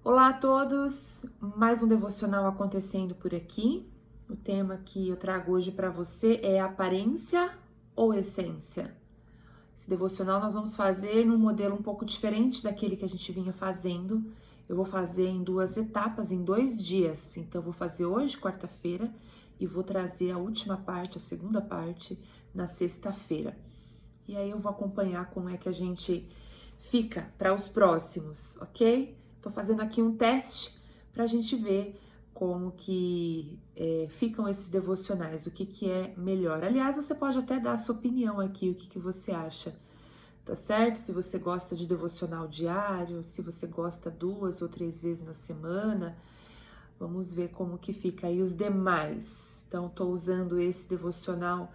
Olá a todos, mais um devocional acontecendo por aqui. O tema que eu trago hoje para você é aparência ou essência? Esse devocional nós vamos fazer num modelo um pouco diferente daquele que a gente vinha fazendo. Eu vou fazer em duas etapas, em 2 dias. Então, eu vou fazer hoje, quarta-feira, e vou trazer a última parte, a segunda parte, na sexta-feira. E aí eu vou acompanhar como é que a gente fica para os próximos, ok? Tô fazendo aqui um teste para a gente ver como que ficam esses devocionais, o que que é melhor. Aliás, você pode até dar a sua opinião aqui, o que que você acha, tá certo? Se você gosta de devocional diário, se você gosta 2 ou 3 vezes na semana, vamos ver como que fica aí os demais. Então, tô usando esse devocional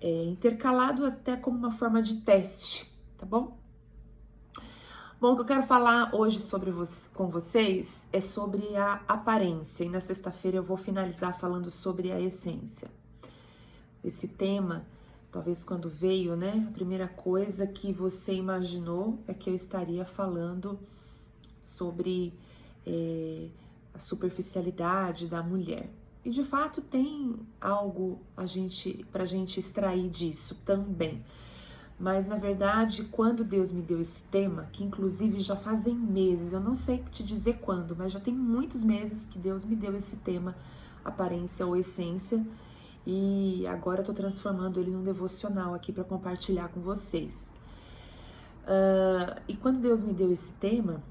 intercalado até como uma forma de teste, tá bom? Bom, o que eu quero falar hoje com vocês é sobre a aparência, e na sexta-feira eu vou finalizar falando sobre a essência. Esse tema, talvez quando veio, né, a primeira coisa que você imaginou é que eu estaria falando sobre a superficialidade da mulher. E de fato tem algo pra gente extrair disso também. Mas na verdade, quando Deus me deu esse tema, que inclusive já fazem meses, eu não sei te dizer quando, mas já tem muitos meses que Deus me deu esse tema, aparência ou essência, e agora eu tô transformando ele num devocional aqui para compartilhar com vocês. E quando Deus me deu esse tema,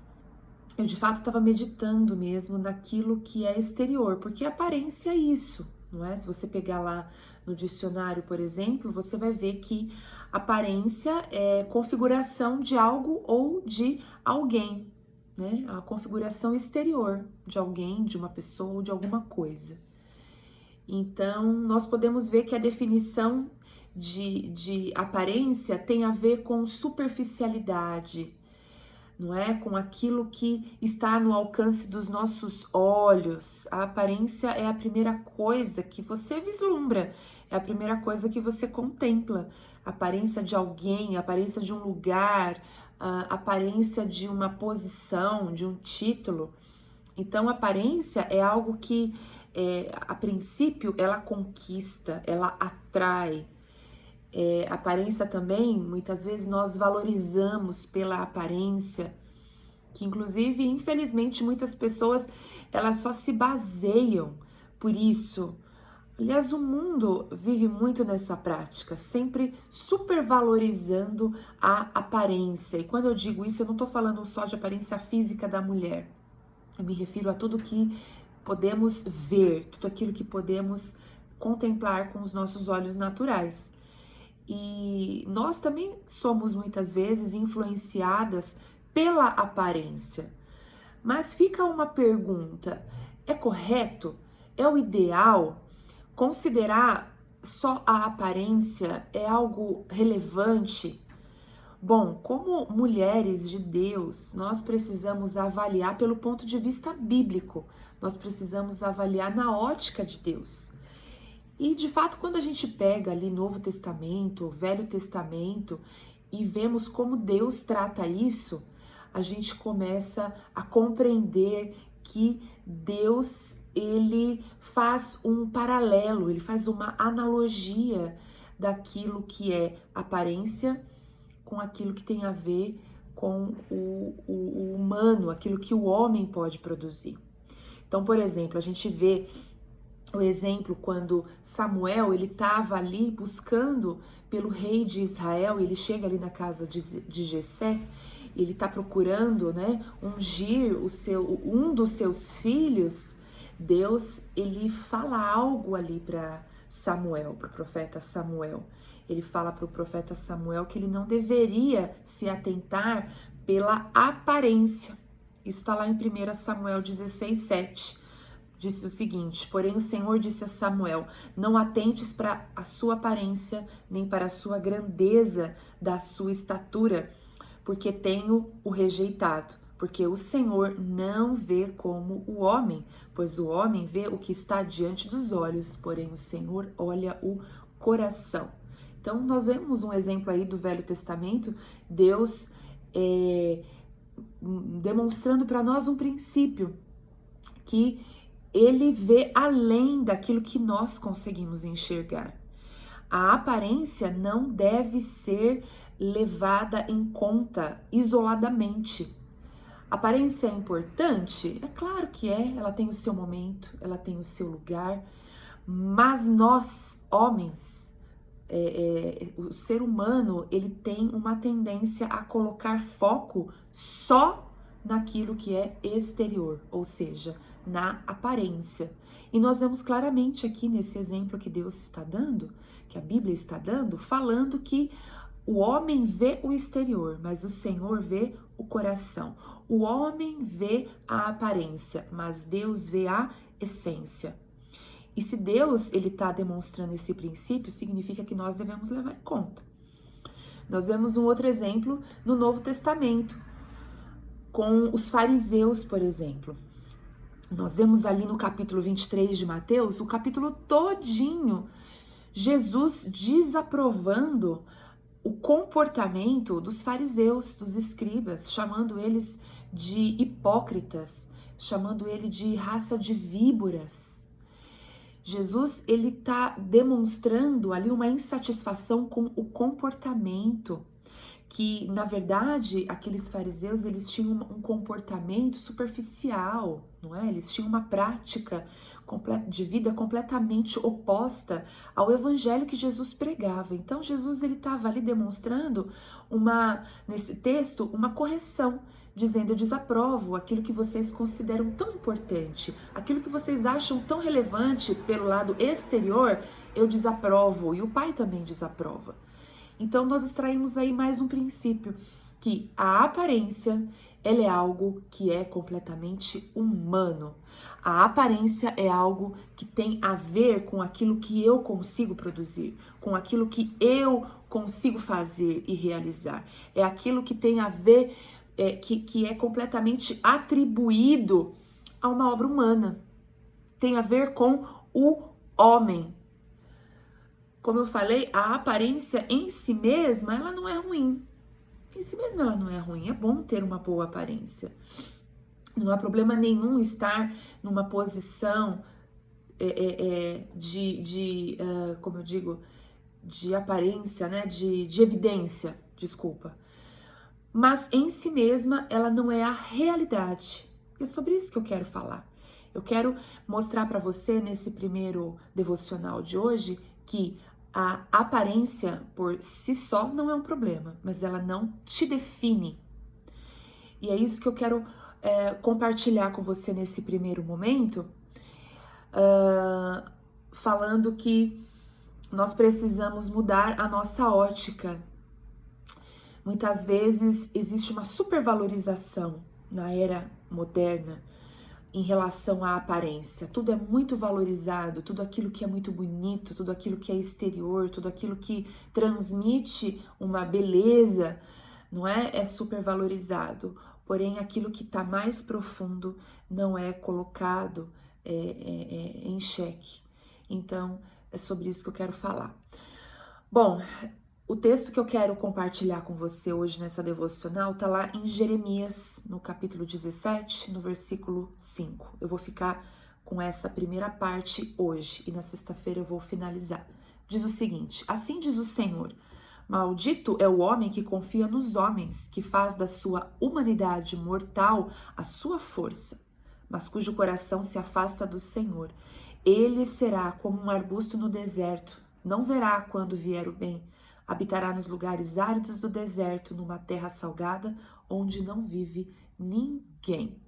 eu de fato estava meditando mesmo naquilo que é exterior, porque aparência é isso, não é? Se você pegar lá no dicionário, por exemplo, você vai ver que aparência é configuração de algo ou de alguém, né? A configuração exterior de alguém, de uma pessoa ou de alguma coisa. Então, nós podemos ver que a definição de aparência tem a ver com superficialidade, não é? Com aquilo que está no alcance dos nossos olhos. A aparência é a primeira coisa que você vislumbra, é a primeira coisa que você contempla. A aparência de alguém, a aparência de um lugar, a aparência de uma posição, de um título. Então, a aparência é algo que, a princípio, ela conquista, ela atrai. Aparência também, muitas vezes nós valorizamos pela aparência, que inclusive, infelizmente, muitas pessoas elas só se baseiam por isso. Aliás, o mundo vive muito nessa prática, sempre supervalorizando a aparência. E quando eu digo isso, eu não estou falando só de aparência física da mulher. Eu me refiro a tudo que podemos ver, tudo aquilo que podemos contemplar com os nossos olhos naturais. E nós também somos muitas vezes influenciadas pela aparência. Mas fica uma pergunta: é correto? É o ideal? Considerar só a aparência é algo relevante? Bom, como mulheres de Deus, nós precisamos avaliar pelo ponto de vista bíblico, nós precisamos avaliar na ótica de Deus. E de fato, quando a gente pega ali Novo Testamento, Velho Testamento e vemos como Deus trata isso, a gente começa a compreender que Deus, ele faz um paralelo, ele faz uma analogia daquilo que é aparência com aquilo que tem a ver com o humano, aquilo que o homem pode produzir. Então, por exemplo, a gente vê o exemplo quando Samuel ele estava ali buscando pelo rei de Israel, ele chega ali na casa de Jessé, ele está procurando, né, ungir um dos seus filhos. Deus ele fala algo ali para Samuel, para o profeta Samuel. Ele fala para o profeta Samuel que ele não deveria se atentar pela aparência. Isso está lá em 1 Samuel 16:7. Disse o seguinte: porém o Senhor disse a Samuel: não atentes para a sua aparência, nem para a sua grandeza da sua estatura, porque tenho o rejeitado. Porque o Senhor não vê como o homem, pois o homem vê o que está diante dos olhos, porém o Senhor olha o coração. Então nós vemos um exemplo aí do Velho Testamento, Deus demonstrando para nós um princípio, que ele vê além daquilo que nós conseguimos enxergar. A aparência não deve ser levada em conta isoladamente. A aparência é importante? É claro que é, ela tem o seu momento, ela tem o seu lugar, mas nós, homens, o ser humano, ele tem uma tendência a colocar foco só naquilo que é exterior, ou seja, na aparência. E nós vemos claramente aqui nesse exemplo que Deus está dando, que a Bíblia está dando, falando que o homem vê o exterior, mas o Senhor vê o coração. O homem vê a aparência, mas Deus vê a essência. E se Deus ele está demonstrando esse princípio, significa que nós devemos levar em conta. Nós vemos um outro exemplo no Novo Testamento, com os fariseus, por exemplo. Nós vemos ali no capítulo 23 de Mateus, o capítulo todinho, Jesus desaprovando o comportamento dos fariseus, dos escribas, chamando eles de hipócritas, chamando ele de raça de víboras. Jesus, ele está demonstrando ali uma insatisfação com o comportamento, que, na verdade, aqueles fariseus, eles tinham um comportamento superficial, não é? Eles tinham uma prática de vida completamente oposta ao evangelho que Jesus pregava. Então, Jesus, ele estava ali demonstrando nesse texto, uma correção, dizendo: eu desaprovo aquilo que vocês consideram tão importante, aquilo que vocês acham tão relevante pelo lado exterior, eu desaprovo, e o Pai também desaprova. Então, nós extraímos aí mais um princípio, que a aparência, ela é algo que é completamente humano. A aparência é algo que tem a ver com aquilo que eu consigo produzir, com aquilo que eu consigo fazer e realizar. É aquilo que tem a ver, que é completamente atribuído a uma obra humana. Tem a ver com o homem. Como eu falei, a aparência em si mesma, ela não é ruim. Em si mesma ela não é ruim, é bom ter uma boa aparência. Não há problema nenhum estar numa posição como eu digo, de aparência, né? De evidência, desculpa. Mas em si mesma ela não é a realidade. E é sobre isso que eu quero falar. Eu quero mostrar para você nesse primeiro devocional de hoje que a aparência por si só não é um problema, mas ela não te define. E é isso que eu quero compartilhar com você nesse primeiro momento, falando que nós precisamos mudar a nossa ótica. Muitas vezes existe uma supervalorização na era moderna em relação à aparência. Tudo é muito valorizado, tudo aquilo que é muito bonito, tudo aquilo que é exterior, tudo aquilo que transmite uma beleza, não é? É supervalorizado. Porém, aquilo que está mais profundo não é colocado em xeque. Então, é sobre isso que eu quero falar. Bom, o texto que eu quero compartilhar com você hoje nessa devocional está lá em Jeremias, no capítulo 17, no versículo 5. Eu vou ficar com essa primeira parte hoje e na sexta-feira eu vou finalizar. Diz o seguinte: assim diz o Senhor, maldito é o homem que confia nos homens, que faz da sua humanidade mortal a sua força, mas cujo coração se afasta do Senhor. Ele será como um arbusto no deserto, não verá quando vier o bem. Habitará nos lugares áridos do deserto, numa terra salgada, onde não vive ninguém.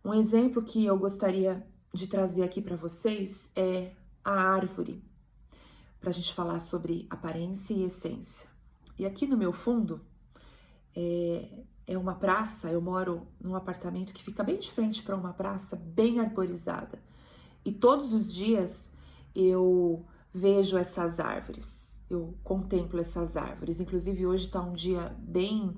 Um exemplo que eu gostaria de trazer aqui para vocês é a árvore, para a gente falar sobre aparência e essência. E aqui no meu fundo é uma praça, eu moro num apartamento que fica bem de frente para uma praça bem arborizada. E todos os dias eu vejo essas árvores. Eu contemplo essas árvores. Inclusive hoje está um dia bem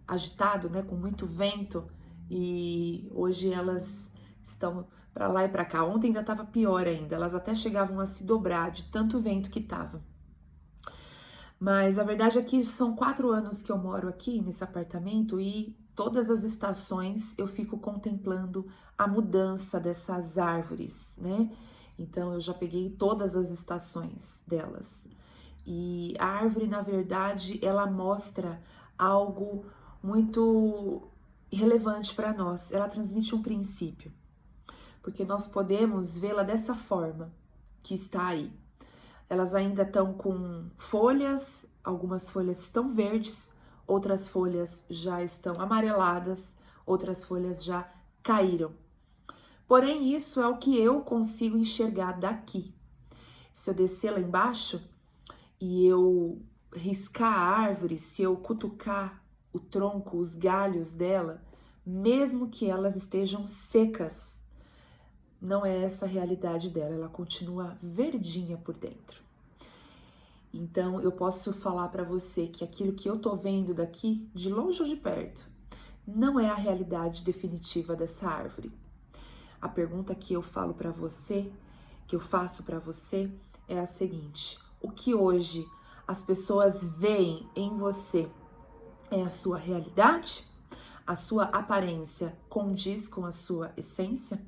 agitado, né, com muito vento, e hoje elas estão para lá e para cá. Ontem ainda estava pior ainda, elas até chegavam a se dobrar de tanto vento que estava. Mas a verdade é que são 4 anos que eu moro aqui nesse apartamento e todas as estações eu fico contemplando a mudança dessas árvores, né? Então eu já peguei todas as estações delas. E a árvore, na verdade, ela mostra algo muito relevante para nós. Ela transmite um princípio, porque nós podemos vê-la dessa forma que está aí. Elas ainda estão com folhas, algumas folhas estão verdes, outras folhas já estão amareladas, outras folhas já caíram. Porém, isso é o que eu consigo enxergar daqui. Se eu descer lá embaixo e eu riscar a árvore, se eu cutucar o tronco, os galhos dela, mesmo que elas estejam secas, não é essa a realidade dela, ela continua verdinha por dentro. Então eu posso falar para você que aquilo que eu tô vendo daqui, de longe ou de perto, não é a realidade definitiva dessa árvore. A pergunta que eu falo para você, que eu faço para você, é a seguinte: o que hoje as pessoas veem em você é a sua realidade? A sua aparência condiz com a sua essência?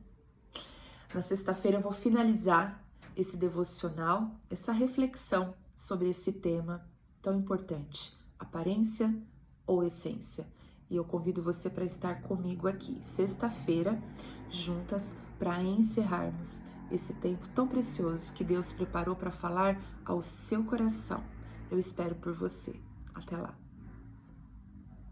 Na sexta-feira eu vou finalizar esse devocional, essa reflexão sobre esse tema tão importante, aparência ou essência. E eu convido você para estar comigo aqui, sexta-feira, juntas, para encerrarmos esse tempo tão precioso que Deus preparou para falar ao seu coração. Eu espero por você. Até lá.